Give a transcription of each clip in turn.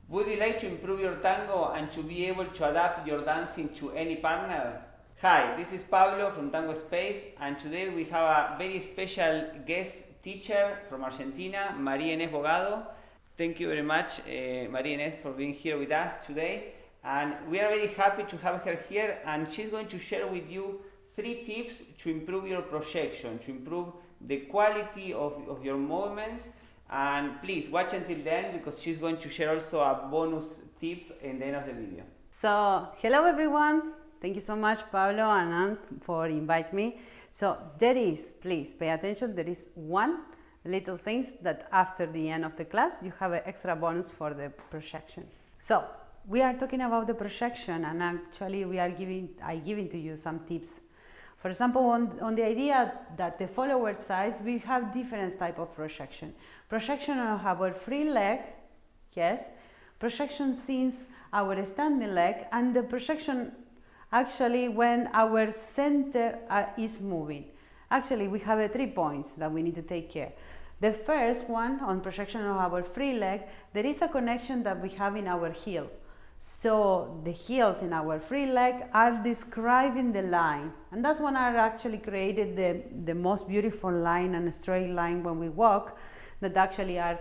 Would you like to improve your tango and to be able to adapt your dancing to any partner? Hi, this is Pablo from Tango Space, and today we have a very special guest teacher from Argentina, Marian Bogado. Thank you very much, Marian, for being here with us today. And we are very happy to have her here, and she's going to share with you 3 tips to improve your projection, to improve the quality of your movements. And please watch until the end, because she's going to share also a bonus tip in the end of the video. So, hello everyone. Thank you so much, Pablo and Ant, for inviting me. So, please pay attention, there is one little things that after the end of the class, you have an extra bonus for the projection. So, we are talking about the projection, and actually I giving to you some tips. For example, on the idea that the follower size, we have different type of projection. Projection of our free leg, yes. Projection since our standing leg, and the projection actually when our center is moving. Actually, we have 3 points that we need to take care. The first one, on projection of our free leg, there is a connection that we have in our heel. So the heels in our free leg are describing the line, and that's when I actually created the most beautiful line and straight line when we walk, that actually are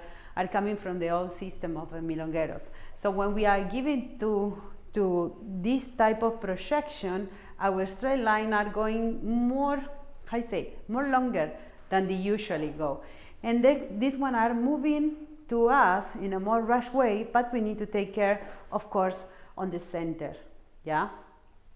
coming from the old system of the milongueros. So when we are giving to this type of projection, our straight line are going more longer than they usually go, and this one are moving to us in a more rush way, but we need to take care, of course, on the center. Yeah.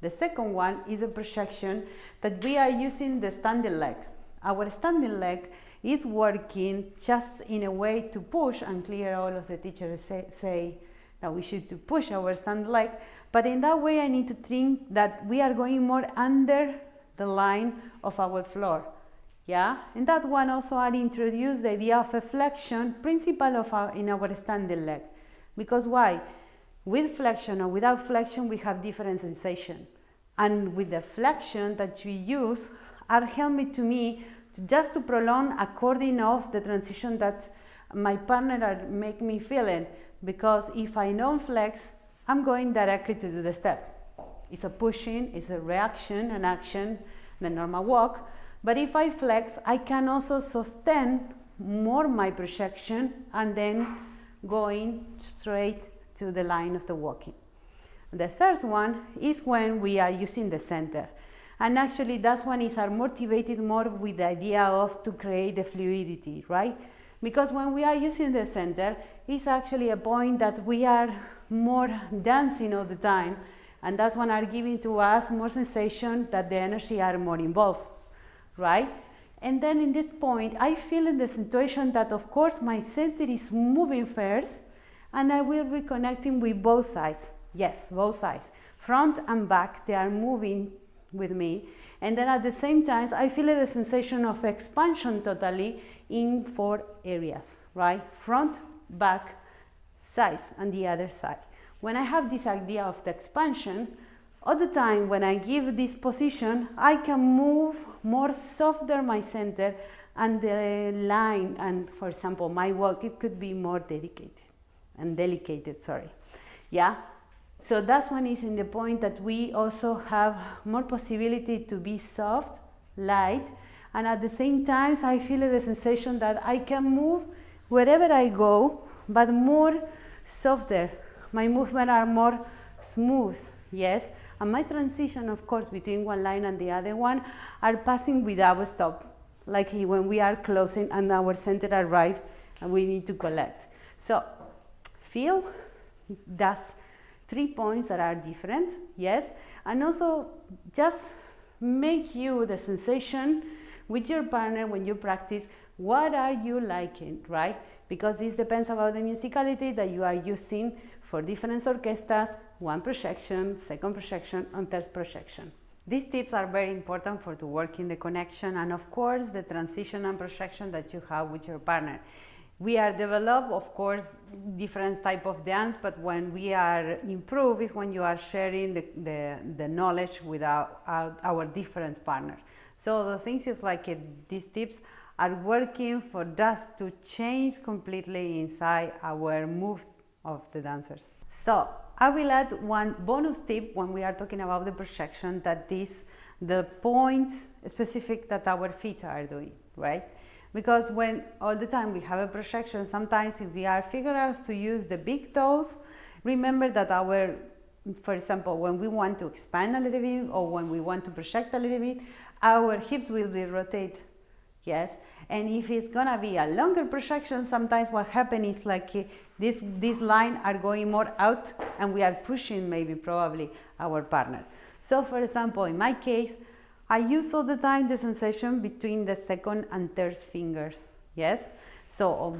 The second one is a projection that we are using the standing leg. Our standing leg is working just in a way to push, and clear all of the teachers say that we should to push our standing leg, but in that way I need to think that we are going more under the line of our floor. Yeah, and that one also I introduced the idea of a flexion principle in our standing leg. Because why? With flexion or without flexion, we have different sensation. And with the flexion that you use are helping to me just to prolong according of the transition that my partner make me feeling. Because if I don't flex, I'm going directly to do the step. It's a pushing, it's a reaction, an action, the normal walk. But if I flex, I can also sustain more my projection and then going straight to the line of the walking. The third one is when we are using the center. And actually that one is motivated more with the idea of to create the fluidity, right? Because when we are using the center, it's actually a point that we are more dancing all the time. And that's one are giving to us more sensation that the energy are more involved. Right? And then in this point, I feel in the situation that of course my center is moving first, and I will be connecting with both sides. Yes, both sides. Front and back, they are moving with me. And then at the same time, I feel the sensation of expansion totally in 4 areas, right? Front, back, sides, and the other side. When I have this idea of the expansion, all the time when I give this position, I can move more softer my center, and the line, and for example my walk, it could be more delicate. Yeah. So that one is in the point that we also have more possibility to be soft, light, and at the same time I feel the sensation that I can move wherever I go, but more softer. My movements are more smooth. Yes. And my transition, of course, between one line and the other one are passing without stop, like when we are closing and our center arrives and we need to collect. So, feel that's 3 points that are different, yes, and also just make you the sensation with your partner when you practice, what are you liking, right? Because this depends about the musicality that you are using for different orchestras, one projection, second projection, and third projection. These tips are very important to work in the connection and of course the transition and projection that you have with your partner. We are develop, of course, different type of dance, but when we are improve is when you are sharing the knowledge with our different partners. So the things is like these tips are working for us to change completely inside our move of the dancers. So I will add one bonus tip when we are talking about the projection, that is the point specific that our feet are doing, right? Because when all the time we have a projection, sometimes if we are figuring out to use the big toes, remember that for example, when we want to expand a little bit or when we want to project a little bit, our hips will be rotated, yes? And if it's gonna be a longer projection, sometimes what happens is like this line are going more out and we are pushing maybe probably our partner. So for example, in my case, I use all the time the sensation between the second and third fingers, yes? So,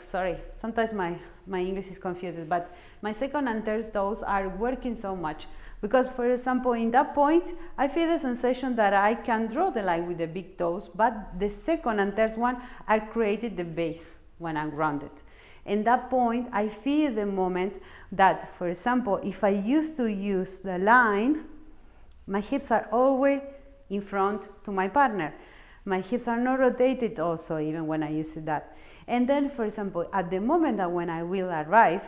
sorry, sometimes my English is confused, but my second and third toes are working so much because, for example, in that point, I feel the sensation that I can draw the line with the big toes, but the second and third one are created the base when I'm grounded. In that point, I feel the moment that, for example, if I used to use the line, my hips are always in front to my partner. My hips are not rotated also, even when I use that. And then, for example, at the moment that when I will arrive,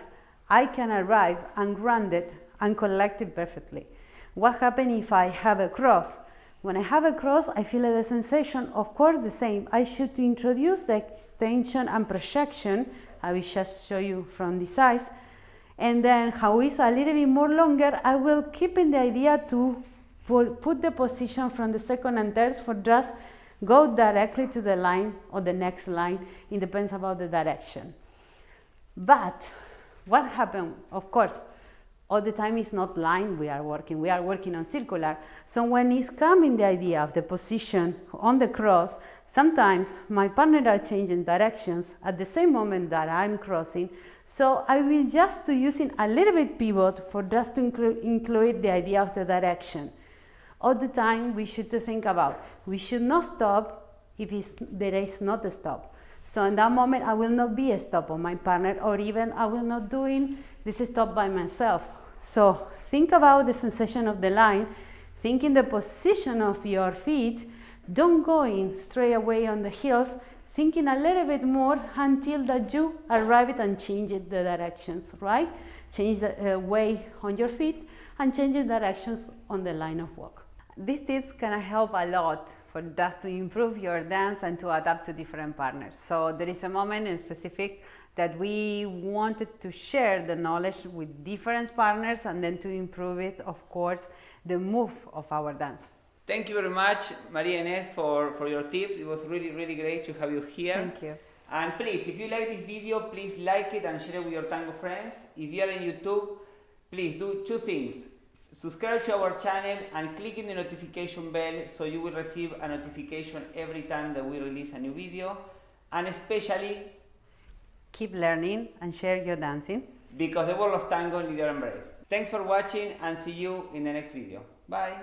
I can arrive ungrounded and collected perfectly. What happens if I have a cross? When I have a cross, I feel the sensation, of course, the same. I should introduce the extension and projection. I will just show you from this side. And then how it's a little bit more longer, I will keep in the idea to put the position from the second and third for just go directly to the line or the next line. It depends about the direction. But what happened, of course, all the time is not line we are working on circular. So when it's coming the idea of the position on the cross, sometimes my partner are changing directions at the same moment that I'm crossing. So I will just to using a little bit pivot for just to include the idea of the direction. All the time we should to think about, we should not stop if there is not a stop. So in that moment I will not be a stop on my partner, or even I will not doing this stop by myself. So think about the sensation of the line, think in the position of your feet, don't go in straight away on the heels, thinking a little bit more until that you arrive and change the directions, right? Change the way on your feet and change the directions on the line of walk. These tips can help a lot for just to improve your dance and to adapt to different partners. So there is a moment in specific that we wanted to share the knowledge with different partners and then to improve it, of course, the move of our dance. Thank you very much, Maria and Inès, for your tips. It was really, really great to have you here. Thank you. And please, if you like this video, please like it and share it with your tango friends. If you are on YouTube, please do two things. Subscribe to our channel and click in the notification bell so you will receive a notification every time that we release a new video. And especially, keep learning and share your dancing, because the world of tango needs your embrace. Thanks for watching and see you in the next video. Bye.